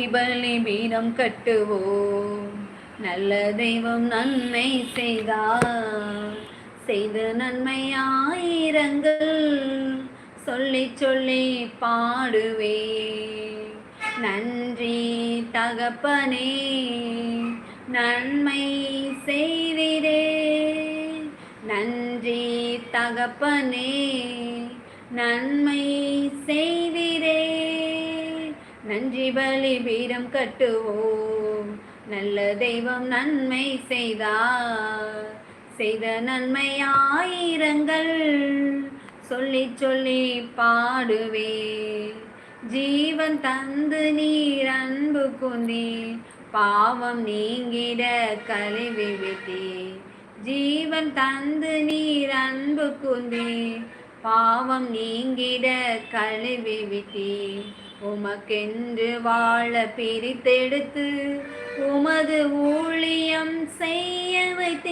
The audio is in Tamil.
பலி பீடம் கட்டுவோம். நல்ல தெய்வம் நன்மை செய்தார். செய்த நன்மை ஆயிரங்கள் சொல்லி சொல்லி பாடுவே. நன்றி தகப்பனே, நன்மை செய்திரே. நன்றி தகப்பனே, நன்மை செய்திரே. நன்றி பலி பீடம் கட்டுவோம். நல்ல தெய்வம் நன்மை செய்தார். செய்த நன்மை ஆயிரங்கள் சொல்லி சொல்லி பாடுவே. ஜீவன் தந்து நீர் அன்பு குந்தி பாவம் நீங்கிட கழுவி விட்டே. ஜீவன் தந்து நீர் அன்பு குந்தி பாவம் நீங்கிட கழுவி விட்டே. உமக்கென்று வாழ பிரித்தெடுத்து உமது